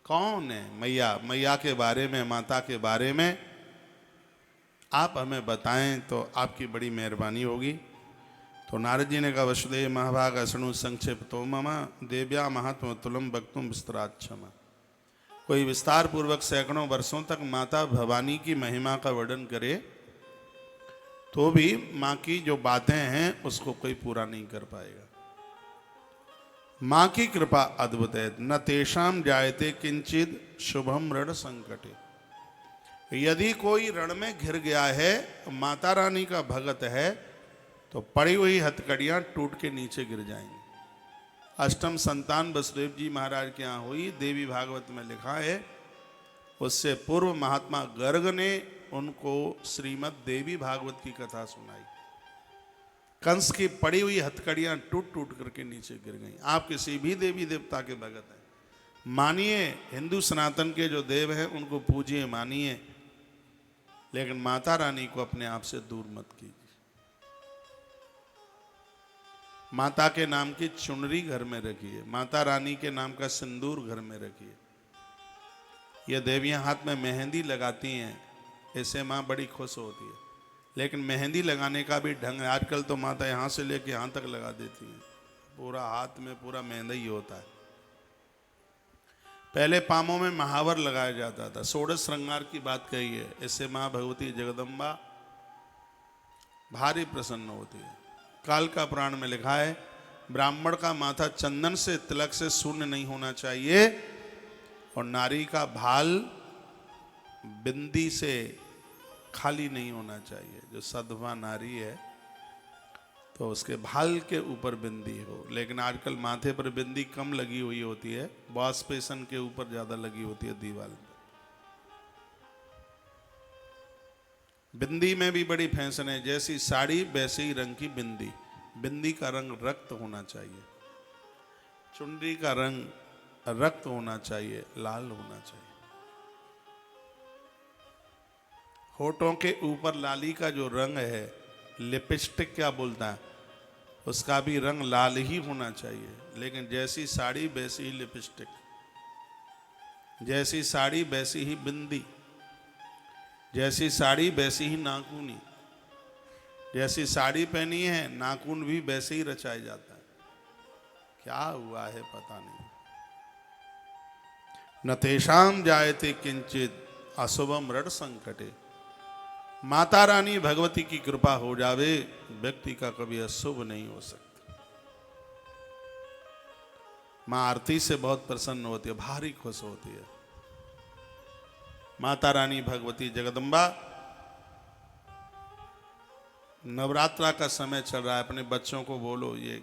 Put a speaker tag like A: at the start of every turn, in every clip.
A: कौन है मैया? मैया के बारे में, माता के बारे में आप हमें बताएं तो आपकी बड़ी मेहरबानी होगी। तो नारद जी ने कहा, वसुदेव महाभाग असणु संक्षेपतो मम देव्या महात्म तुलम वक्तुम विस्तराक्षम। कोई विस्तार पूर्वक सैकड़ों वर्षों तक माता भवानी की महिमा का वर्णन करे तो भी माँ की जो बातें हैं उसको कोई पूरा नहीं कर पाएगा। माँ की कृपा अद्भुत है। न तेषाम जायते किंचित शुभम ऋण संकटे। यदि कोई ऋण में घिर गया है, माता रानी का भगत है, तो पड़ी हुई हथकड़ियां टूट के नीचे गिर जाएंगी। अष्टम संतान वसुदेव जी महाराज के यहाँ हुई, देवी भागवत में लिखा है। उससे पूर्व महात्मा गर्ग ने उनको श्रीमद् देवी भागवत की कथा सुनाई। कंस की पड़ी हुई हथकड़ियां टूट टूट करके नीचे गिर गईं। आप किसी भी देवी देवता के भगत हैं, मानिए, हिंदू सनातन के जो देव हैं उनको पूजिए, मानिए, लेकिन माता रानी को अपने आप से दूर मत कीजिए। माता के नाम की चुनरी घर में रखिए, माता रानी के नाम का सिंदूर घर में रखिए। ये देवियां हाथ में मेहंदी लगाती हैं, ऐसे माँ बड़ी खुश होती है, लेकिन मेहंदी लगाने का भी ढंग है। आजकल तो माता यहाँ से लेके यहाँ तक लगा देती हैं, पूरा हाथ में पूरा मेहंदी ही होता है। पहले पामों में महावर लगाया जाता था। षोडश श्रृंगार की बात कही है, इससे माँ भगवती जगदम्बा भारी प्रसन्न होती है। काल का पुराण में लिखा है, ब्राह्मण का माथा चंदन से, तिलक से शून्य नहीं होना चाहिए, और नारी का भाल बिंदी से खाली नहीं होना चाहिए। जो सधवा नारी है तो उसके भाल के ऊपर बिंदी हो। लेकिन आजकल माथे पर बिंदी कम लगी हुई होती है, वॉश बेसन के ऊपर ज्यादा लगी होती है दीवार पर। बिंदी में भी बड़ी फैशन है, जैसी साड़ी वैसे ही रंग की बिंदी। बिंदी का रंग रक्त होना चाहिए, चुनरी का रंग रक्त होना चाहिए, लाल होना चाहिए। होठों के ऊपर लाली का जो रंग है, लिपस्टिक क्या बोलता है, उसका भी रंग लाल ही होना चाहिए। लेकिन जैसी साड़ी वैसी ही लिपस्टिक, जैसी साड़ी वैसी ही बिंदी, जैसी साड़ी वैसी ही नाखूनी। जैसी साड़ी पहनी है, नाखून भी वैसे ही रचाया जाता है। क्या हुआ है पता नहीं। न तेषाम जायते किंचित अशुभम ऋण संकटे। माता रानी भगवती की कृपा हो जावे, व्यक्ति का कभी अशुभ नहीं हो सकता। मां आरती से बहुत प्रसन्न होती है, भारी खुश होती है। माता रानी भगवती जगदम्बा, नवरात्रा का समय चल रहा है, अपने बच्चों को बोलो ये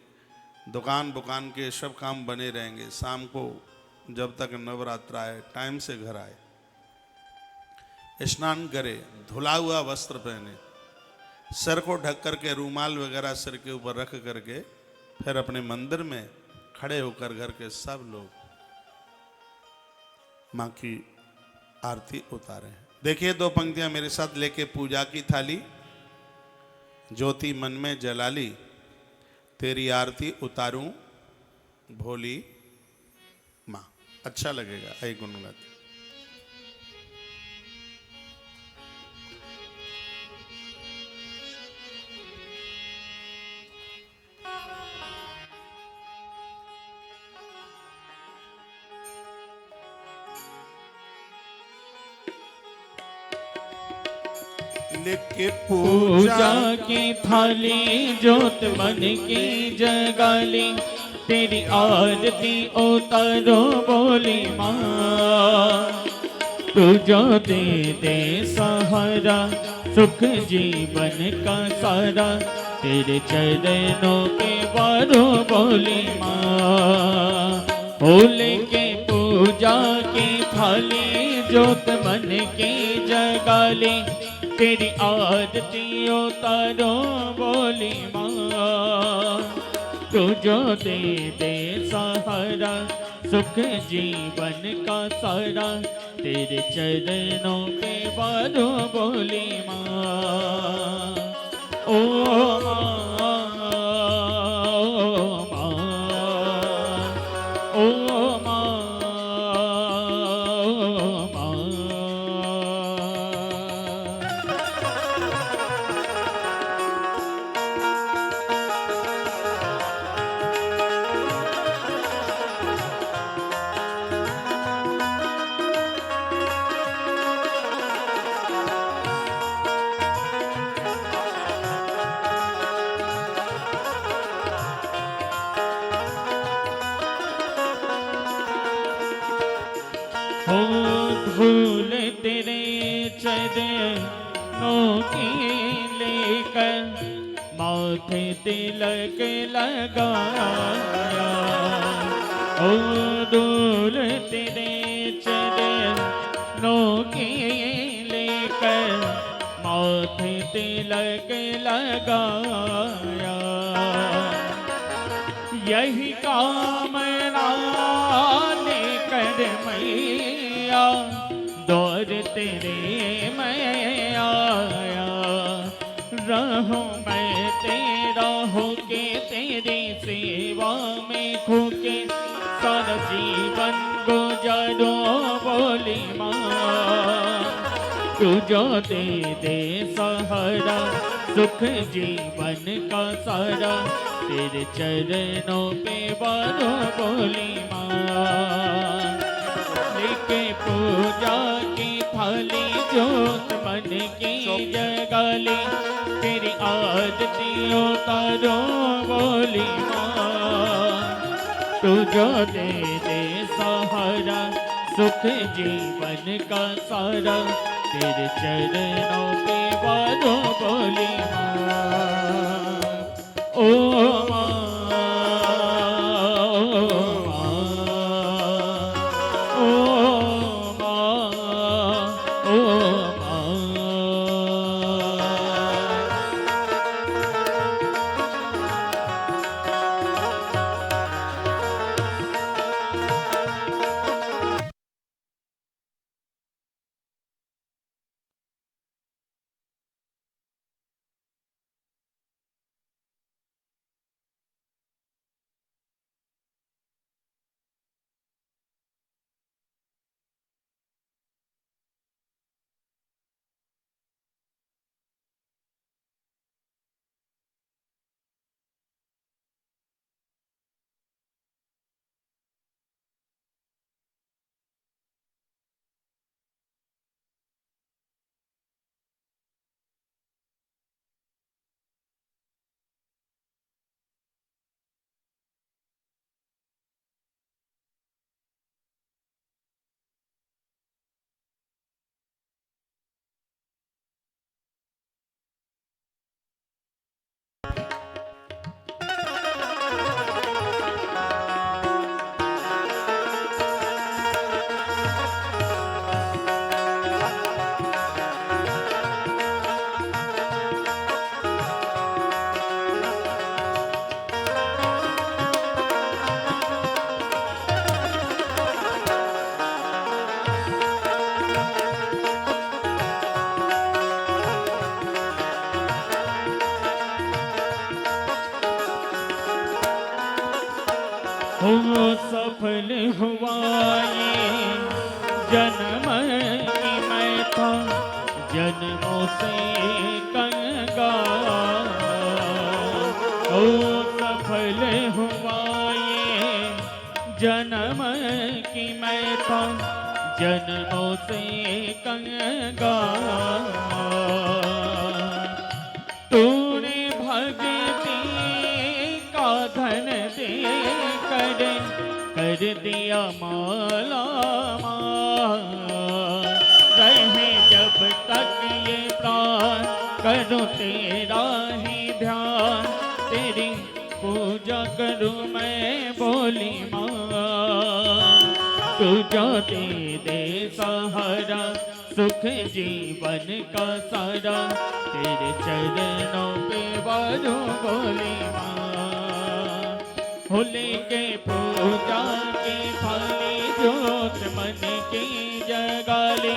A: दुकान बुकान के सब काम बने रहेंगे, शाम को जब तक नवरात्रा है टाइम से घर आए, स्नान करे, धुला हुआ वस्त्र पहने, सर को ढक करके रूमाल वगैरह सिर के ऊपर रख करके फिर अपने मंदिर में खड़े होकर घर के सब लोग माँ की आरती उतारे। देखिए दो पंक्तियां मेरे साथ लेके, पूजा की थाली ज्योति मन में जला ली, तेरी आरती उतारूं भोली माँ। अच्छा लगेगा, आई गुनगुनाते। लेके
B: पूजा की थाली ज्योत मन की जगाली, तेरी आरती उतारो बोली माँ। तू जो दे दे सहारा, सुख जीवन का सारा, तेरे चरणों के बारो बोली माँ। फूल के पूजा की थाली ज्योत मन की जगाली, तेरी आरती उतारो बोली माँ। तू जो दे दे सहारा, सुख जीवन का सारा, तेरे चरणों के बारो बोली माँ। ओ माँ, ओ माँ, ओ माँ, हो धूल तेरे चरणों की लेकर माथे तिलक लगाया। ओ धूल तेरे चरणों की लेकर माथे तिलक लगाया। यही कामना लेकर मैया दौर तेरे मैं आया। रहूं मैं तेरा होके तेरी सेवा में खोके सारा जीवन गुजारो बोली माँ। तू जो दे दे सहारा सुख जीवन का सारा तेरे चरणों पे बारो बोली माँ। लेके पूजा की थाली जोत मन की जगाली तेरी आरती उतारो बोली माँ। तू जो दे दे सहारा सुख जीवन का सारा तेरे चरणों पे बारो बोली माँ। ओ माँ, हो सफल हुआ ये जन्म की मैं था जन्मों से कंगाल। हो सफल हुआ ये जन्म की मैं था जन्मों से कंगाल। तूने भक्ति का धन दे कर दिया माला माल। रहे जब तक ये प्राण करूं तेरा ही ध्यान तेरी पूजा करूं मैं बोली माँ। तू जो दे दे सहारा सुख जीवन का सारा तेरे चरणों पे बारो बोली माँ। हो लेके पूजा की थाली जोत मन की जगाली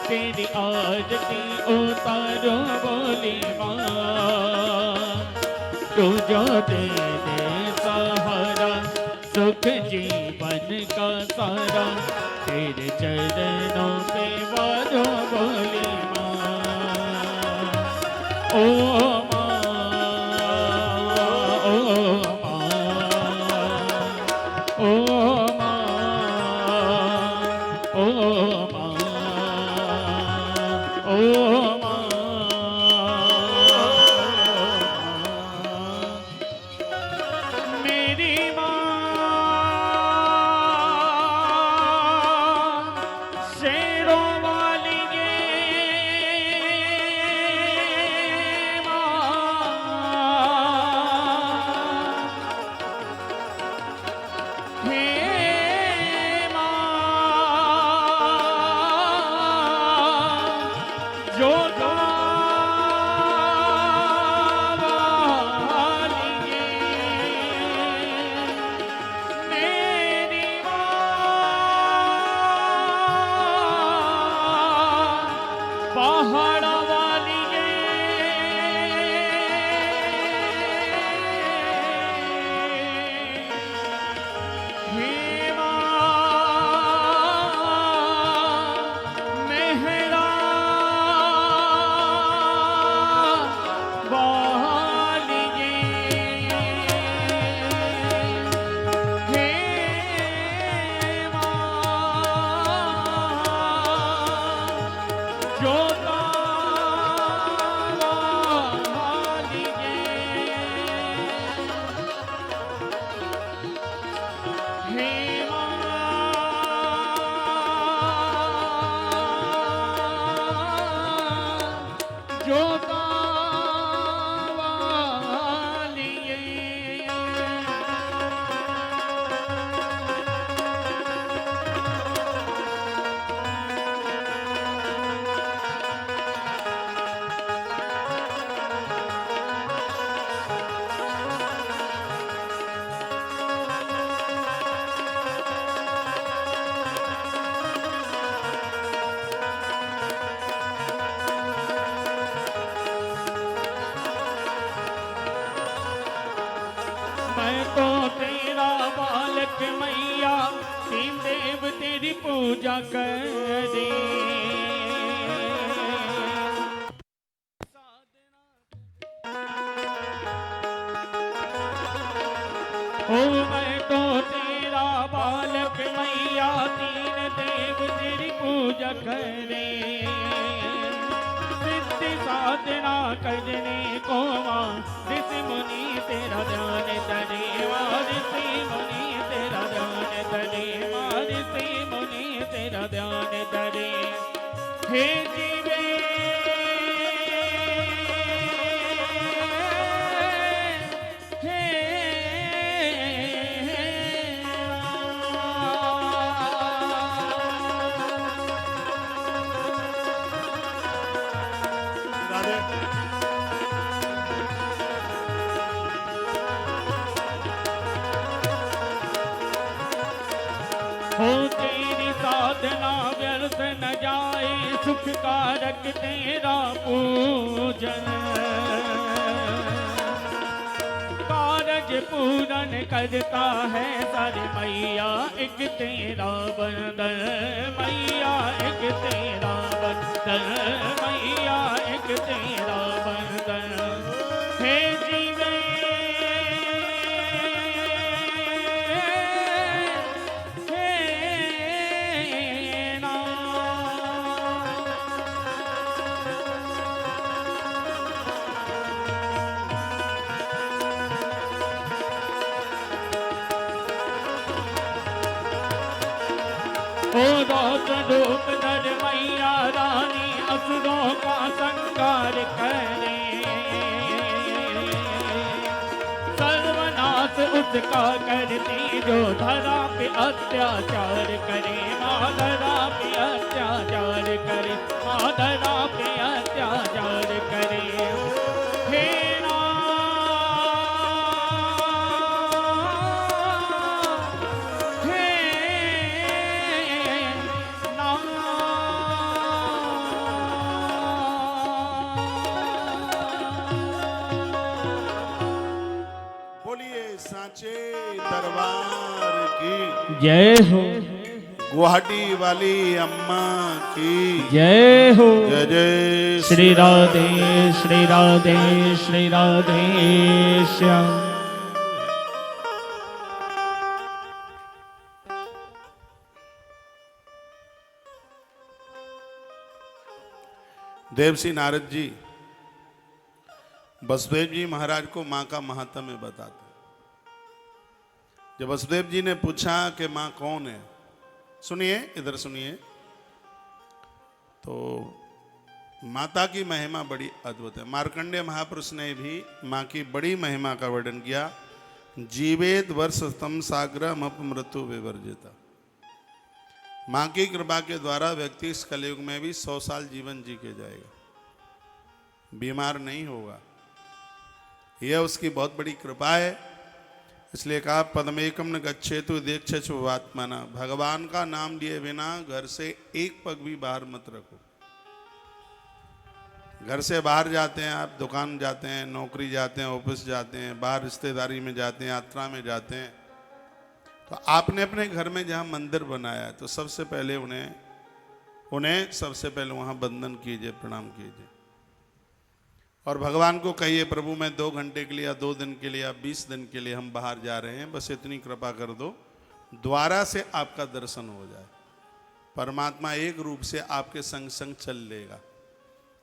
B: तेरी आरती उतारो बोली माँ। तू जो दे दे सहारा सुख जीवन का सारा तेरे चरणों पे बारो बोली माँ। ओ तेरी पूजा करे। ओ मैं तो तेरा बालक मैया, तीन देव तेरी पूजा करे। सिद्धि साधना करने को मां ऋषि मुनि तेरा ध्यान धरे। ऋषि मुनि तेरा ध्यान धरे। ऋषि मुनि तेरा ध्यान धरे। हे जीवे हो तेरी साधना व्यर्थ न जाए, सुख कारक तेरा पूजन। कारज पूरन करता है सर मैया, एक तेरा बंदन मैया, एक तेरा बंदन मैया, एक तेरा बंदन। हे जीवे ओ रौद्र रूप धर मैया रानी, असुरों का संहार करे। सर्वनाश उसका करती जो धरा पे अत्याचार करे। माँ धरा पे अत्याचार करे। माँ धरा पे अत्याचार करे। हे
A: सांचे दरबार की
B: जय हो।
A: गुवाहाटी वाली अम्मा की
B: जय हो।
A: जय जय
B: श्री राधे श्री राधे श्री राधे श्याम।
A: देवसी नारद जी वसुदेव जी महाराज को मां का महात्म्य बताते। जब वसुदेव जी ने पूछा कि मां कौन है, सुनिए इधर सुनिए, तो माता की महिमा बड़ी अद्भुत है। मार्कंडेय महापुरुष ने भी मां की बड़ी महिमा का वर्णन किया। जीवेद वर्ष तम साग्रम अपमृत्यु विवर्जिता। मां की कृपा के द्वारा व्यक्ति इस कलयुग में भी 100 साल जीवन जी के जाएगा, बीमार नहीं होगा। यह उसकी बहुत बड़ी कृपा है। इसलिए कहा पद्मेकम न गच्छेतु दीक्षेषु आत्मना। भगवान का नाम लिए बिना घर से एक पग भी बाहर मत रखो। घर से बाहर जाते हैं आप, दुकान जाते हैं, नौकरी जाते हैं, ऑफिस जाते हैं, बाहर रिश्तेदारी में जाते हैं, यात्रा में जाते हैं, तो आपने अपने घर में जहाँ मंदिर बनाया है तो सबसे पहले उन्हें सबसे पहले वहाँ वंदन कीजिए, प्रणाम कीजिए। और भगवान को कहिए प्रभु मैं 2 घंटे के लिए या 2 दिन के लिए या 20 दिन के लिए हम बाहर जा रहे हैं, बस इतनी कृपा कर दो, द्वारा से आपका दर्शन हो जाए। परमात्मा एक रूप से आपके संग संग चल लेगा,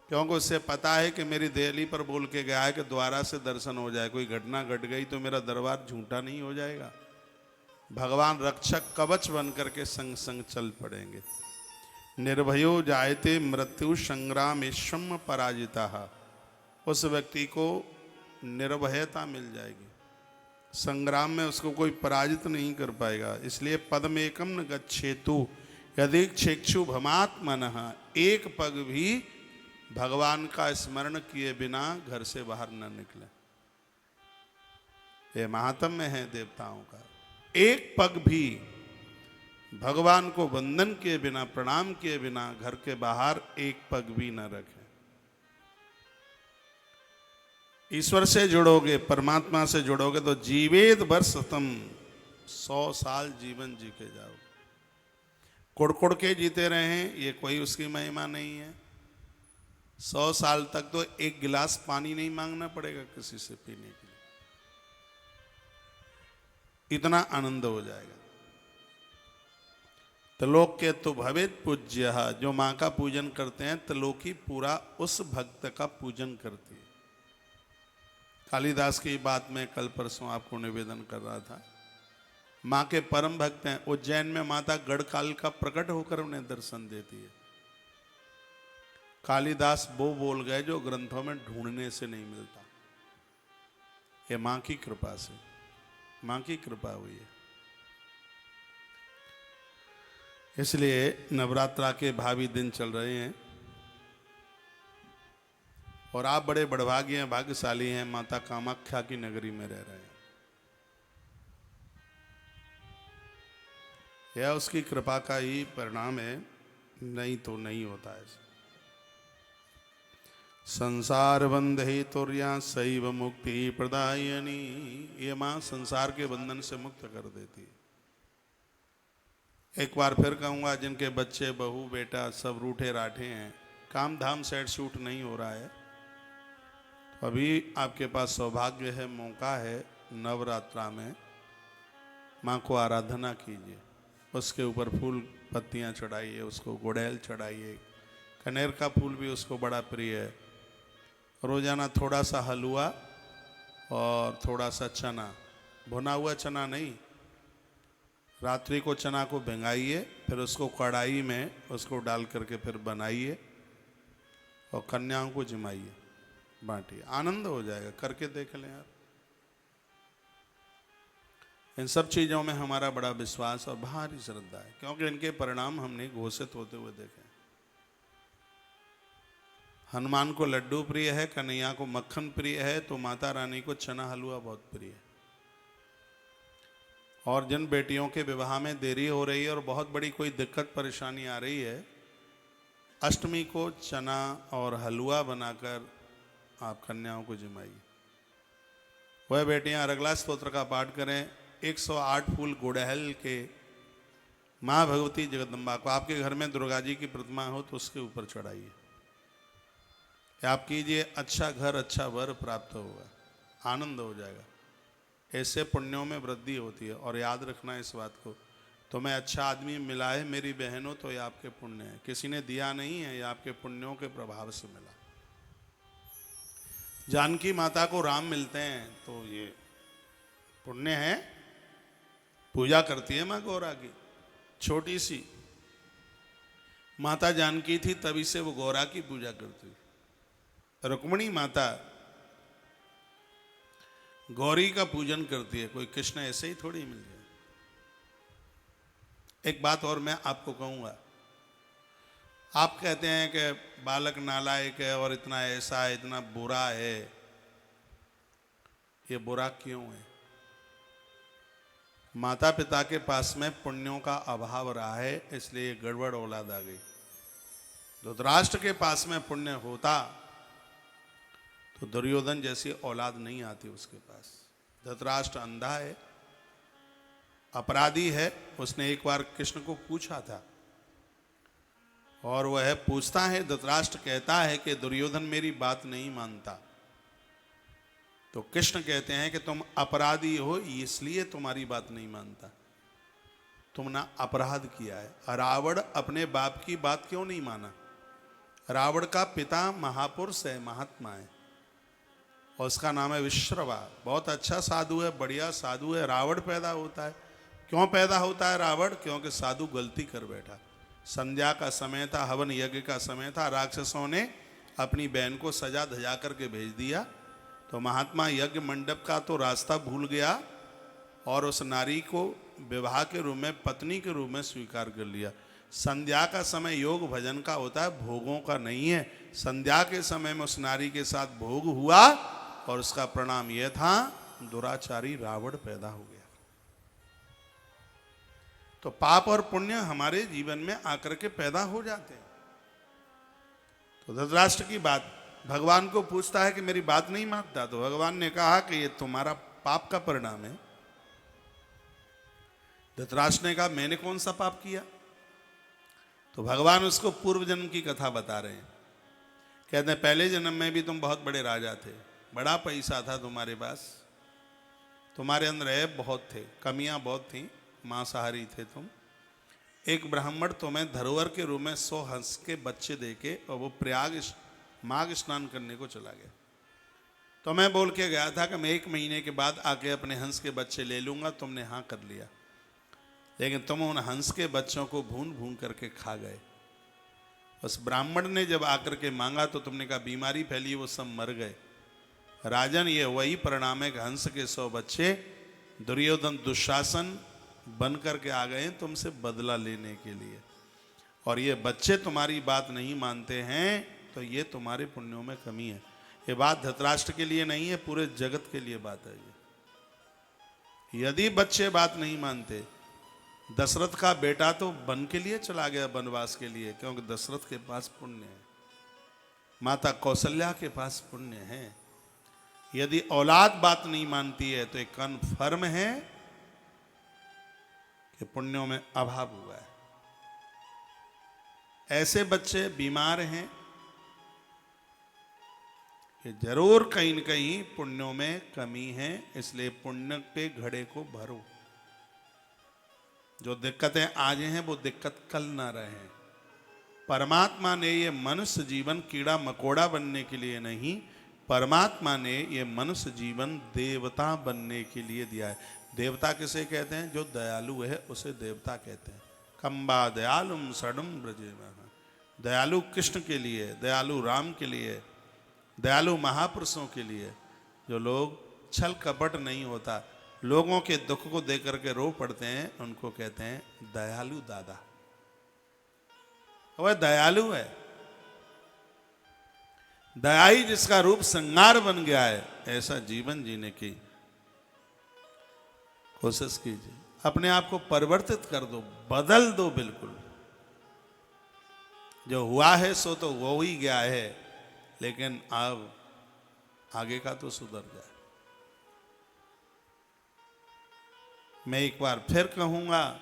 A: क्योंकि उससे पता है कि मेरी देहली पर बोल के गया है कि द्वारा से दर्शन हो जाए। कोई घटना घट गई तो मेरा दरबार झूठा नहीं हो जाएगा। भगवान रक्षक कवच बन करके संग संग चल पड़ेंगे। निर्भयो जायते मृत्यु संग्रामेश्वम पराजिता। उस व्यक्ति को निर्भयता मिल जाएगी, संग्राम में उसको कोई पराजित नहीं कर पाएगा। इसलिए पद्मेकम न गच्छेतु यदि क्षेक्षु भमात्मनः। एक पग भी भगवान का स्मरण किए बिना घर से बाहर न निकले। ये महात्म्य है देवताओं का। एक पग भी भगवान को वंदन किए बिना, प्रणाम किए बिना घर के बाहर एक पग भी न रखें। ईश्वर से जुड़ोगे, परमात्मा से जुड़ोगे तो जीवेद वर्ष तुम 100 साल जीवन जी के जाओगे। कुड़ के जीते रहे हैं, ये कोई उसकी महिमा नहीं है। 100 साल तक तो एक गिलास पानी नहीं मांगना पड़ेगा किसी से पीने के लिए, इतना आनंद हो जाएगा। त्रिलोक के तो भवेत पूज्य, जो मां का पूजन करते हैं त्रिलोकी पूरा उस भक्त का पूजन करती है। कालिदास की बात में कल परसों आपको निवेदन कर रहा था। मां के परम भक्त हैं। उज्जैन में माता गढ़काल का प्रकट होकर उन्हें दर्शन देती है। कालिदास वो बोल गए जो ग्रंथों में ढूंढने से नहीं मिलता। ये मां की कृपा से, मां की कृपा हुई है। इसलिए नवरात्रा के भावी दिन चल रहे हैं और आप बड़े बड़भागी हैं, भाग्यशाली हैं, माता कामाख्या की नगरी में रह रहे हैं। यह उसकी कृपा का ही परिणाम है, नहीं तो नहीं होता है। संसार बंध ही तुर्या शैव मुक्ति प्रदायनी, ये मां संसार के बंधन से मुक्त कर देती है। एक बार फिर कहूंगा, जिनके बच्चे बहू बेटा सब रूठे राठे हैं, काम धाम सेट शूट नहीं हो रहा है, तो अभी आपके पास सौभाग्य है, मौका है, नवरात्रा में माँ को आराधना कीजिए। उसके ऊपर फूल पत्तियाँ चढ़ाइए, उसको गुड़हल चढ़ाइए, कनेर का फूल भी उसको बड़ा प्रिय है। रोजाना थोड़ा सा हलवा और थोड़ा सा चना, भुना हुआ चना नहीं, रात्रि को चना को भिंगाइए, फिर उसको कढ़ाई में उसको डाल करके फिर बनाइए और कन्याओं को जिमाइए, बांटिए, आनंद हो जाएगा। करके देख लें आप। इन सब चीज़ों में हमारा बड़ा विश्वास और भारी श्रद्धा है, क्योंकि इनके परिणाम हमने घोषित होते हुए देखे। हनुमान को लड्डू प्रिय है, कन्हैया को मक्खन प्रिय है, तो माता रानी को चना हलवा बहुत प्रिय है। और जिन बेटियों के विवाह में देरी हो रही है और बहुत बड़ी कोई दिक्कत परेशानी आ रही है, अष्टमी को चना और हलवा बनाकर आप कन्याओं को जिमाइए। वह बेटियां अरगला स्तोत्र का पाठ करें, 108 फूल गुड़हल के माँ भगवती जगदम्बा को, आपके घर में दुर्गा जी की प्रतिमा हो तो उसके ऊपर चढ़ाइए। आप कीजिए, अच्छा घर अच्छा वर प्राप्त होगा, आनंद हो जाएगा। ऐसे पुण्यों में वृद्धि होती है। और याद रखना इस बात को, तुम्हें अच्छा आदमी मिला है मेरी बहनों तो ये आपके पुण्य है, किसी ने दिया नहीं है, ये आपके पुण्यों के प्रभाव से मिला। जानकी माता को राम मिलते हैं तो ये पुण्य है। पूजा करती है माँ गौरा की, छोटी सी माता जानकी थी, तभी से वो गौरा की पूजा करती। रुक्मिणी माता गौरी का पूजन करती है, कोई कृष्ण ऐसे ही थोड़ी मिल जाए। एक बात और मैं आपको कहूंगा, आप कहते हैं कि बालक नालायक है और इतना ऐसा है, इतना बुरा है। ये बुरा क्यों है? माता पिता के पास में पुण्यों का अभाव रहा है, इसलिए ये गड़बड़ औलाद आ गई। धृतराष्ट्र के पास में पुण्य होता तो दुर्योधन जैसी औलाद नहीं आती उसके पास। धृतराष्ट्र अंधा है, अपराधी है। उसने एक बार कृष्ण को पूछा था और वह पूछता है, धृतराष्ट्र कहता है कि दुर्योधन मेरी बात नहीं मानता। तो कृष्ण कहते हैं कि तुम अपराधी हो, इसलिए तुम्हारी बात नहीं मानता, तुमने अपराध किया है। रावण अपने बाप की बात क्यों नहीं माना? रावण का पिता महापुरुष है, महात्मा है, और उसका नाम है विश्रवा। बहुत अच्छा साधु है, बढ़िया साधु है। रावण पैदा होता है, क्यों पैदा होता है रावण? क्योंकि साधु गलती कर बैठा। संध्या का समय था, हवन यज्ञ का समय था, राक्षसों ने अपनी बहन को सजा धजा करके भेज दिया। तो महात्मा यज्ञ मंडप का तो रास्ता भूल गया और उस नारी को विवाह के रूप में, पत्नी के रूप में स्वीकार कर लिया। संध्या का समय योग भजन का होता है, भोगों का नहीं है। संध्या के समय में उस नारी के साथ भोग हुआ और उसका परिणाम यह था, दुराचारी रावण पैदा हो गया। तो पाप और पुण्य हमारे जीवन में आकर के पैदा हो जाते हैं। तो धृतराष्ट्र की बात भगवान को पूछता है कि मेरी बात नहीं मानता, तो भगवान ने कहा कि ये तुम्हारा पाप का परिणाम है। धृतराष्ट्र ने कहा मैंने कौन सा पाप किया? तो भगवान उसको पूर्व जन्म की कथा बता रहे हैं। कहते हैं पहले जन्म में भी तुम बहुत बड़े राजा थे, बड़ा पैसा था तुम्हारे पास, तुम्हारे अंदर ऐब बहुत थे, कमियां बहुत थी, मांसाहारी थे तुम। एक ब्राह्मण तुम्हें धरोहर के रूप में 100 हंस के बच्चे देके और वो प्रयाग माघ स्नान करने को चला गया। तो मैं बोल के गया था कि मैं 1 महीने के बाद आके अपने हंस के बच्चे ले लूंगा, तुमने हाँ कर लिया, लेकिन तुम उन हंस के बच्चों को भून भून करके खा गए। उस ब्राह्मण ने जब आकर के मांगा तो तुमने कहा बीमारी फैली, वो सब मर गए। राजन, ये वही परिणाम है कि हंस के 100 बच्चे दुर्योधन दुशासन बन करके आ गए तुमसे बदला लेने के लिए, और ये बच्चे तुम्हारी बात नहीं मानते हैं, तो ये तुम्हारे पुण्यों में कमी है। ये बात धृतराष्ट्र के लिए नहीं है, पूरे जगत के लिए बात है ये। यदि बच्चे बात नहीं मानते, दशरथ का बेटा तो वन के लिए चला गया, वनवास के लिए, क्योंकि दशरथ के पास पुण्य है, माता कौशल्या के पास पुण्य है। यदि औलाद बात नहीं मानती है तो एक कन्फर्म है कि पुण्यों में अभाव हुआ है। ऐसे बच्चे बीमार हैं कि जरूर कहीं न कहीं पुण्यों में कमी है, इसलिए पुण्य के घड़े को भरो। जो दिक्कतें आज हैं वो दिक्कत कल ना रहे। परमात्मा ने ये मनुष्य जीवन कीड़ा मकोड़ा बनने के लिए नहीं, परमात्मा ने ये मनुष्य जीवन देवता बनने के लिए दिया है। देवता किसे कहते हैं? जो दयालु है उसे देवता कहते हैं। कंबा दयालुम सडम ब्रजे, दयालु कृष्ण के लिए, दयालु राम के लिए, दयालु महापुरुषों के लिए। जो लोग छल कपट नहीं होता, लोगों के दुख को देख करके रो पड़ते हैं, उनको कहते हैं दयालु दादा। वह दयालु है, दयाई जिसका रूप श्रृंगार बन गया है, ऐसा जीवन जीने की कोशिश कीजिए। अपने आप को परिवर्तित कर दो, बदल दो बिल्कुल। जो हुआ है सो तो वो ही गया है, लेकिन अब आगे का तो सुधर जाए। मैं एक बार फिर कहूंगा,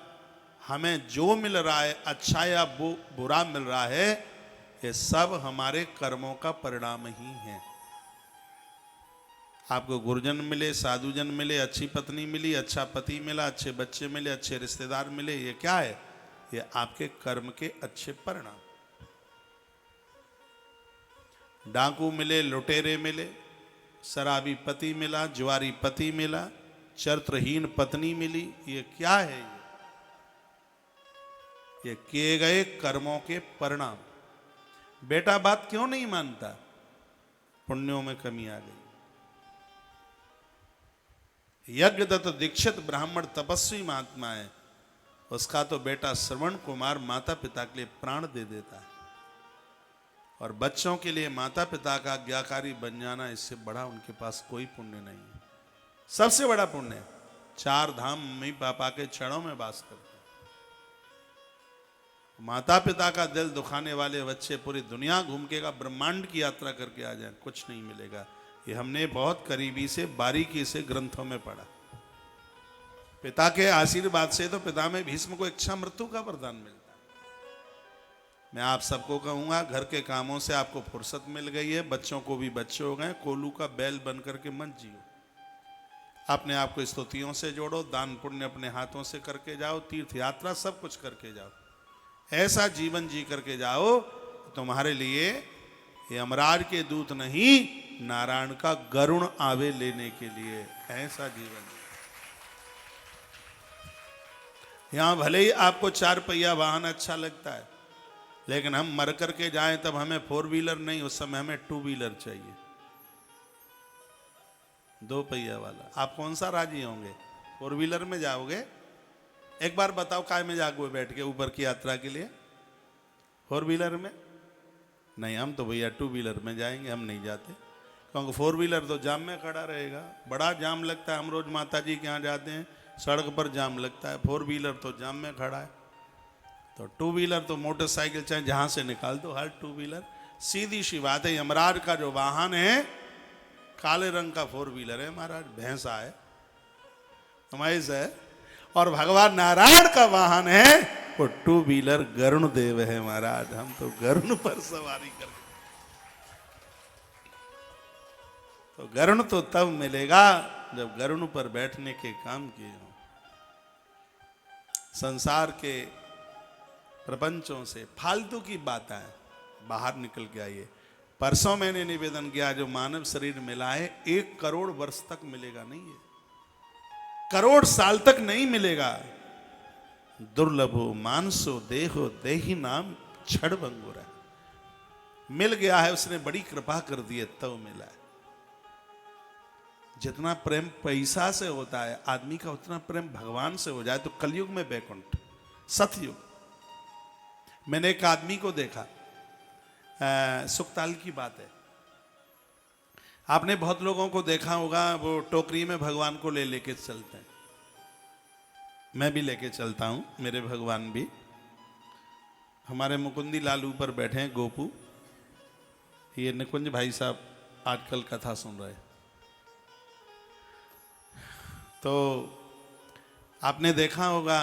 A: हमें जो मिल रहा है, अच्छा या बुरा मिल रहा है, ये सब हमारे कर्मों का परिणाम ही है। आपको गुरुजन मिले, साधुजन मिले, अच्छी पत्नी मिली, अच्छा पति मिला, अच्छे बच्चे मिले, अच्छे रिश्तेदार मिले, ये क्या है? ये आपके कर्म के अच्छे परिणाम। डाकू मिले, लुटेरे मिले, शराबी पति मिला, जुआरी पति मिला, चरित्रहीन पत्नी मिली, ये क्या है? ये किए गए कर्मों के परिणाम। बेटा बात क्यों नहीं मानता? पुण्यों में कमी आ गई। यज्ञदत्त दीक्षित ब्राह्मण तपस्वी महात्मा है, उसका तो बेटा श्रवण कुमार माता पिता के लिए प्राण दे देता है, और बच्चों के लिए माता पिता का आज्ञाकारी बन जाना, इससे बड़ा उनके पास कोई पुण्य नहीं है। सबसे बड़ा पुण्य 4 धाम मम्मी पापा के चरणों में वास करते। माता पिता का दिल दुखाने वाले बच्चे पूरी दुनिया घूम के का ब्रह्मांड की यात्रा करके आ जाए, कुछ नहीं मिलेगा। ये हमने बहुत करीबी से, बारीकी से ग्रंथों में पढ़ा। पिता के आशीर्वाद से तो पिता में भीष्म को इच्छा मृत्यु का वरदान मिलता है। मैं आप सबको कहूंगा, घर के कामों से आपको फुर्सत मिल गई है, बच्चों को भी बच्चे हो गए, कोलू का बैल बन करके मत जियो। अपने आप को स्तुतियों से जोड़ो, दान पुण्य अपने हाथों से करके जाओ, तीर्थ यात्रा सब कुछ करके जाओ। ऐसा जीवन जी करके जाओ, तुम्हारे लिए यमराज के दूत नहीं, नारायण का गरुण आवे लेने के लिए। ऐसा जीवन। यहां भले ही आपको 4 पहिया वाहन अच्छा लगता है, लेकिन हम मर करके जाएं तब हमें 4 व्हीलर नहीं, उस समय हमें 2 व्हीलर चाहिए, 2 पहिया वाला। आप कौन सा राजी होंगे? 4 व्हीलर में जाओगे? एक बार बताओ, काय में जाओगे बैठ के ऊपर की यात्रा के लिए? 4 व्हीलर में नहीं, हम तो भैया 2 व्हीलर में जाएंगे, हम नहीं जाते, क्योंकि 4 व्हीलर तो जाम में खड़ा रहेगा, बड़ा जाम लगता है। हम रोज माता जी के यहाँ जाते हैं, सड़क पर जाम लगता है, 4 व्हीलर तो जाम में खड़ा है। तो 2 व्हीलर तो मोटरसाइकिल चाहे जहां से निकाल दो, हर 2 व्हीलर। सीधी सी बात है, यमराज का जो वाहन है काले रंग का 4 व्हीलर है महाराज, भैंसा है, हमाइस है। और भगवान नारायण का वाहन है वो टू व्हीलर गरुण देव है महाराज। हम तो गरुण पर सवारी कर, तो गरुण तो तब मिलेगा जब गरुण पर बैठने के काम किए हो। संसार के प्रपंचों से फालतू की बात है, बाहर निकल के आइए। परसों मैंने निवेदन किया, जो मानव शरीर मिला है 1 करोड़ वर्ष तक मिलेगा नहीं है, करोड़ साल तक नहीं मिलेगा। दुर्लभो मानसो देहो देही नाम छड़ भंगुरा। मिल गया है, उसने बड़ी कृपा कर दी है तब मिला है। जितना प्रेम पैसा से होता है आदमी का, उतना प्रेम भगवान से हो जाए तो कलयुग में बैकुंठ, सतयुग। मैंने एक आदमी को देखा, सुखताल की बात है, आपने बहुत लोगों को देखा होगा, वो टोकरी में भगवान को ले लेके चलते हैं। मैं भी लेके चलता हूं, मेरे भगवान भी। हमारे मुकुंदी लाल ऊपर बैठे हैं, गोपू, ये निकुंज भाई साहब आजकल कथा सुन रहे। तो आपने देखा होगा,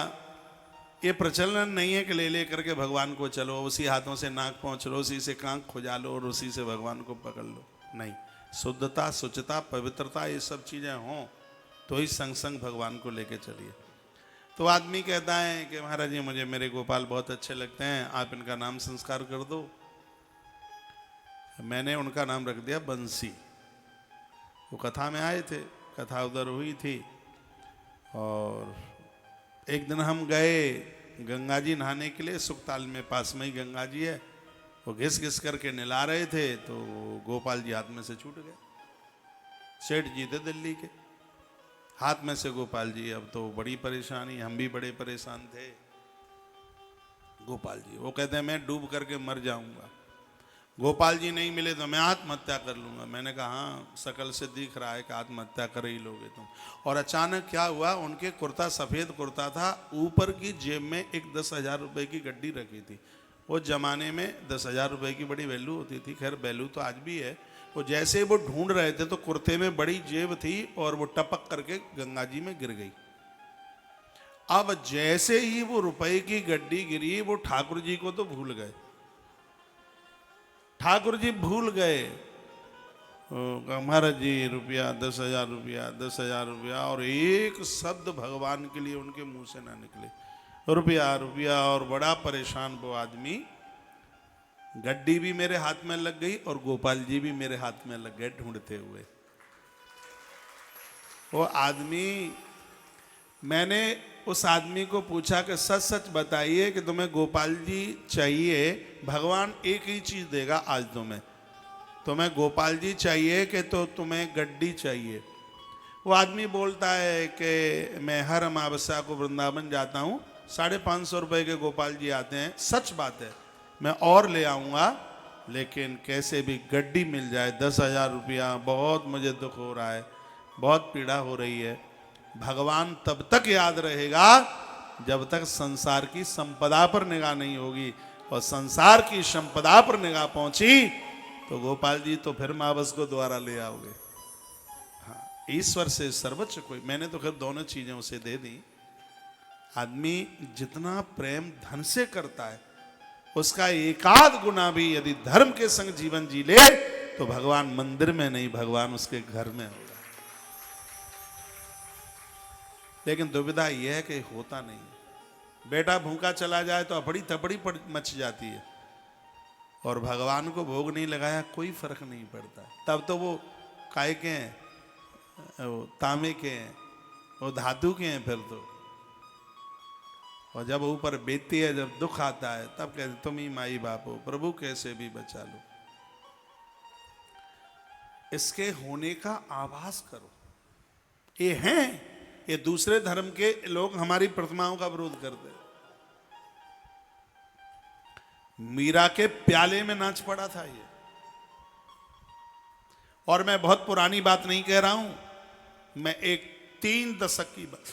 A: ये प्रचलन नहीं है कि ले ले करके भगवान को चलो, उसी हाथों से नाक पहुँच लो, उसी से कांख खुजा लो और उसी से भगवान को पकड़ लो। नहीं, शुद्धता, शुचिता, पवित्रता, ये सब चीज़ें हों तो ही संग संग भगवान को लेके चलिए। तो आदमी कहता है कि महाराज जी मुझे मेरे गोपाल बहुत अच्छे लगते हैं, आप इनका नाम संस्कार कर दो। मैंने उनका नाम रख दिया बंसी। वो कथा में आए थे, कथा उधर हुई थी, और एक दिन हम गए गंगा जी नहाने के लिए। सुखताल में पास में ही गंगा जी है, वो घिस घिस करके नहला रहे थे तो गोपाल जी हाथ में से छूट गए। सेठ जी थे दिल्ली के, हाथ में से गोपाल जी। अब तो बड़ी परेशानी, हम भी बड़े परेशान थे। गोपाल जी, वो कहते हैं मैं डूब करके मर जाऊंगा, गोपाल जी नहीं मिले तो मैं आत्महत्या कर लूंगा। मैंने कहा हाँ, शकल से दिख रहा है कि आत्महत्या कर ही लोगे तुम। और अचानक क्या हुआ, उनके कुर्ता, सफ़ेद कुर्ता था, ऊपर की जेब में एक 10,000 रुपये की गड्डी रखी थी। वो जमाने में 10,000 रुपये की बड़ी वैल्यू होती थी, खैर वैल्यू तो आज भी है। वो जैसे वो ढूंढ रहे थे तो कुर्ते में बड़ी जेब थी और वो टपक करके गंगा जी में गिर गई। अब जैसे ही वो रुपए की गड्डी गिरी, वो ठाकुर जी को तो भूल गए, ठाकुर जी भूल गए। महाराज जी रुपया, 10,000 रुपया, 10,000 रुपया, और एक शब्द भगवान के लिए उनके मुंह से ना निकले, रुपया रुपया। और बड़ा परेशान वो आदमी। गड्डी भी मेरे हाथ में लग गई और गोपाल जी भी मेरे हाथ में लग गए ढूंढते हुए। वो आदमी, मैंने उस आदमी को पूछा कि सच सच बताइए कि तुम्हें गोपाल जी चाहिए, भगवान एक ही चीज देगा आज तुम्हें गोपाल जी चाहिए कि तो तुम्हें गड्डी चाहिए। वो आदमी बोलता है कि मैं हर अमावस्या को वृंदावन जाता हूँ, 550 रुपये के गोपाल जी आते हैं। सच बात है, मैं और ले आऊँगा, लेकिन कैसे भी गड्डी मिल जाए। 10,000 रुपया, बहुत मुझे दुख हो रहा है, बहुत पीड़ा हो रही है। भगवान तब तक याद रहेगा जब तक संसार की संपदा पर निगाह नहीं होगी, और संसार की संपदा पर निगाह पहुंची तो गोपाल जी तो फिर मावस को द्वारा ले आओगे। हाँ, ईश्वर से सर्वोच्च कोई, मैंने तो खैर दोनों चीजें उसे दे दी। आदमी जितना प्रेम धन से करता है, उसका एकाध गुना भी यदि धर्म के संग जीवन जी ले तो भगवान मंदिर में नहीं, भगवान उसके घर में होगा। लेकिन दुविधा यह है कि होता नहीं है। बेटा भूखा चला जाए तो अपड़ी थपड़ी मच जाती है, और भगवान को भोग नहीं लगाया कोई फर्क नहीं पड़ता। तब तो वो काय के हैं, वो तांबे के हैं, वो धातु के हैं फिर तो। और जब ऊपर बीतती है, जब दुख आता है, तब कहते तुम ही माई बाप हो, प्रभु कैसे भी बचा लो। इसके होने का आभास करो। ये हैं, ये दूसरे धर्म के लोग हमारी प्रतिमाओं का विरोध करते हैं। मीरा के प्याले में नाच पड़ा था ये। और मैं बहुत पुरानी बात नहीं कह रहा हूं, मैं एक 3 दशक की बात,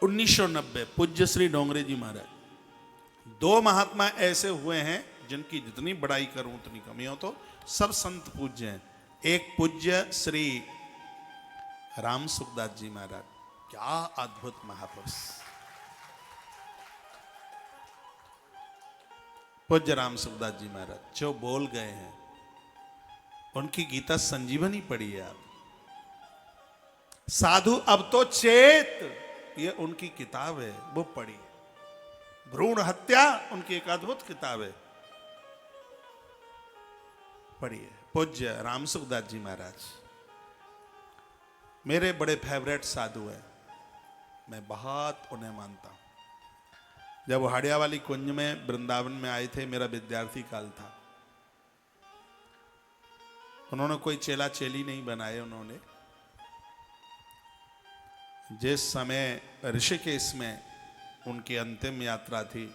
A: 1990, पूज्य श्री डोंगरे जी महाराज। 2 महात्मा ऐसे हुए हैं जिनकी जितनी बड़ाई करूं उतनी कमी हो। तो सब संत पूज्य हैं। एक पूज्य श्री राम सुखदास जी महाराज, क्या अद्भुत महापुरुष। पूज्य राम सुखदास जी महाराज जो बोल गए हैं, उनकी गीता संजीवनी पढ़ी है आप। साधु अब तो चेत, ये उनकी किताब है, वो पढ़ी। भ्रूण हत्या उनकी एक अद्भुत किताब है, पढ़िए। पूज्य राम सुखदास जी महाराज मेरे बड़े फेवरेट साधु हैं, मैं बहुत उन्हें मानता हूं। जब वो हाड़िया वाली कुंज में वृंदावन में आए थे, मेरा विद्यार्थी काल था। उन्होंने कोई चेला चेली नहीं बनाए। उन्होंने जिस समय ऋषिकेश में उनकी अंतिम यात्रा थी,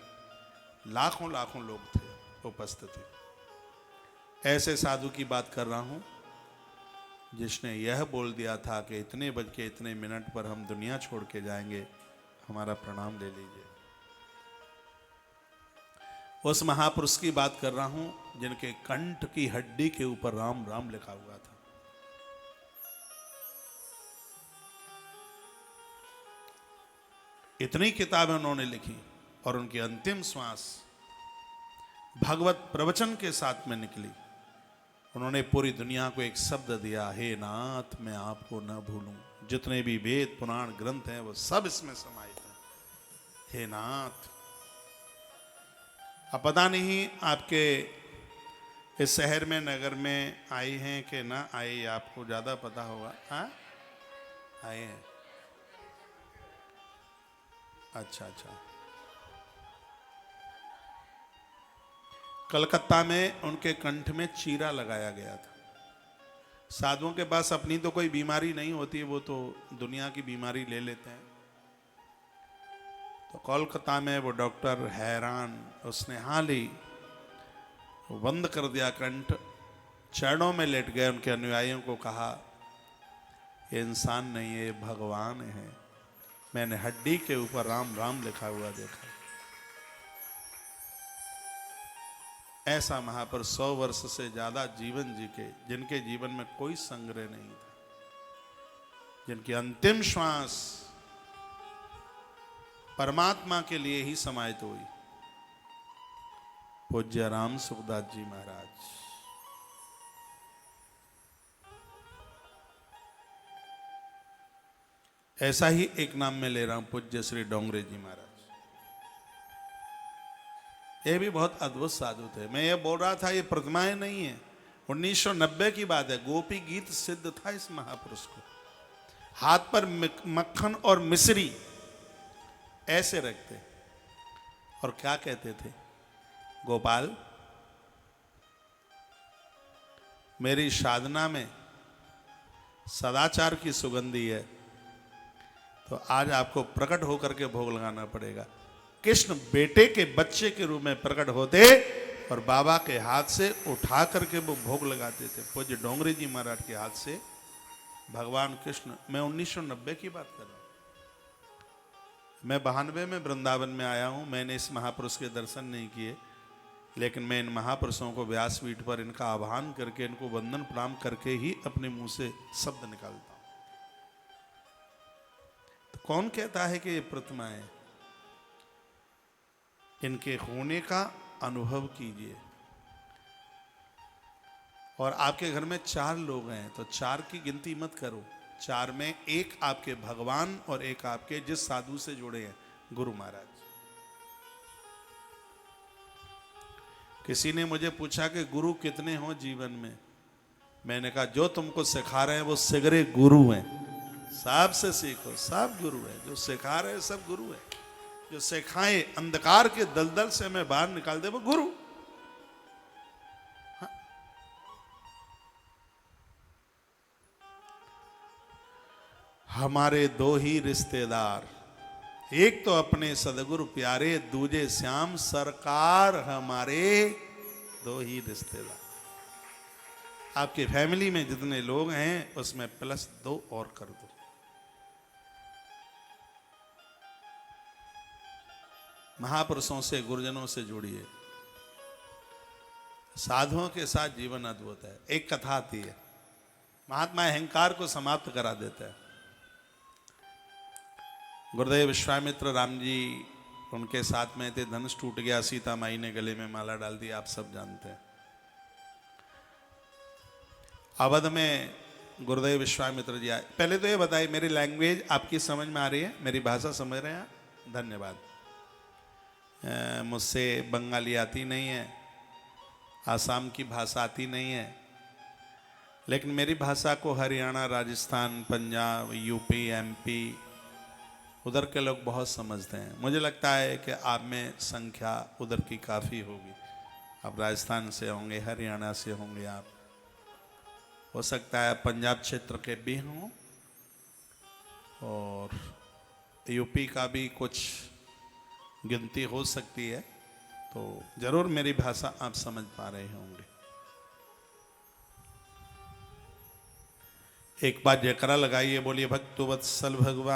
A: लाखों लाखों लोग थे उपस्थित। ऐसे साधु की बात कर रहा हूं जिसने यह बोल दिया था कि इतने बज के इतने मिनट पर हम दुनिया छोड़ के जाएंगे, हमारा प्रणाम ले लीजिए। उस महापुरुष की बात कर रहा हूं जिनके कंठ की हड्डी के ऊपर राम राम लिखा हुआ था। इतनी किताबें उन्होंने लिखी और उनकी अंतिम श्वास भगवत प्रवचन के साथ में निकली। उन्होंने पूरी दुनिया को एक शब्द दिया, हे नाथ मैं आपको न भूलूं। जितने भी वेद पुराण ग्रंथ हैं वो सब इसमें समाहित हैं। हे नाथ, अब पता नहीं आपके इस शहर में नगर में आई हैं कि ना आई, आपको ज्यादा पता होगा। हाँ आए हैं, अच्छा। कलकत्ता में उनके कंठ में चीरा लगाया गया था। साधुओं के पास अपनी तो कोई बीमारी नहीं होती, वो तो दुनिया की बीमारी ले लेते हैं। तो कोलकाता में वो डॉक्टर हैरान, उसने हाल ही बंद कर दिया कंठ, चरणों में लेट गए। उनके अनुयायियों को कहा, ये इंसान नहीं है, ये भगवान है। मैंने हड्डी के ऊपर राम राम लिखा हुआ देखा। ऐसा महापुरुष 100 वर्ष से ज्यादा जीवन जी के, जिनके जीवन में कोई संग्रह नहीं था, जिनकी अंतिम श्वास परमात्मा के लिए ही समाहित हुई, पूज्य राम सुखदास जी महाराज। ऐसा ही एक नाम में ले रहा हूं, पूज्य श्री डोंगरे जी महाराज। ये भी बहुत अद्भुत साधु थे। मैं ये बोल रहा था, ये प्रतिमाएं नहीं है, 1990 की बात है। गोपी गीत सिद्ध था इस महापुरुष को। हाथ पर मक्खन और मिश्री ऐसे रखते और क्या कहते थे, गोपाल मेरी साधना में सदाचार की सुगंधी है, तो आज आपको प्रकट होकर के भोग लगाना पड़ेगा। कृष्ण बेटे के बच्चे के रूप में प्रकट होते और बाबा के हाथ से उठा करके वो भोग लगाते थे। पूज्य डोंगरे जी महाराज के हाथ से भगवान कृष्ण, मैं 1990 की बात कर रहा हूं। मैं 92 में वृंदावन में आया हूं। मैंने इस महापुरुष के दर्शन नहीं किए, लेकिन मैं इन महापुरुषों को व्यासपीठ पर इनका आह्वान करके, इनको वंदन प्रणाम करके ही अपने मुंह से शब्द निकालता हूं। तो कौन कहता है कि ये प्रतिमा है? इनके होने का अनुभव कीजिए। और आपके घर में 4 लोग हैं तो 4 की गिनती मत करो। 4 में एक आपके भगवान और एक आपके जिस साधु से जुड़े हैं, गुरु महाराज। किसी ने मुझे पूछा कि गुरु कितने हो जीवन में? मैंने कहा, जो तुमको सिखा रहे हैं वो सिगरे गुरु हैं। सबसे सीखो, सब गुरु है। जो सिखा रहे हैं सब गुरु है। जो सिखाए, अंधकार के दलदल से हमें बाहर निकाल दे, वो गुरु। हाँ। हमारे 2 ही रिश्तेदार, एक तो अपने सदगुरु प्यारे, दूजे श्याम सरकार। हमारे 2 ही रिश्तेदार। आपकी फैमिली में जितने लोग हैं उसमें +2 और कर दो। महापुरुषों से, गुरुजनों से जुड़िए। साधुओं के साथ जीवन अद्भुत है। एक कथा आती है, महात्मा अहंकार को समाप्त करा देता है। गुरुदेव विश्वामित्र राम जी उनके साथ में थे, धनुष टूट गया, सीता माई ने गले में माला डाल दी, आप सब जानते हैं। अवध में गुरुदेव विश्वामित्र जी आए। पहले तो ये बताइए, मेरी लैंग्वेज आपकी समझ में आ रही है? मेरी भाषा समझ रहे हैं आप? धन्यवाद। मुझसे बंगाली आती नहीं है, आसाम की भाषा आती नहीं है, लेकिन मेरी भाषा को हरियाणा, राजस्थान, पंजाब, यूपी, एमपी उधर के लोग बहुत समझते हैं। मुझे लगता है कि आप में संख्या उधर की काफ़ी होगी। आप राजस्थान से होंगे, हरियाणा से होंगे, आप हो सकता है पंजाब क्षेत्र के भी हों, और यूपी का भी कुछ गिनती हो सकती है, तो जरूर मेरी भाषा आप समझ पा रहे होंगे। एक बार जयकारा लगाइए, बोलिए भक्तवत्सल भगवान।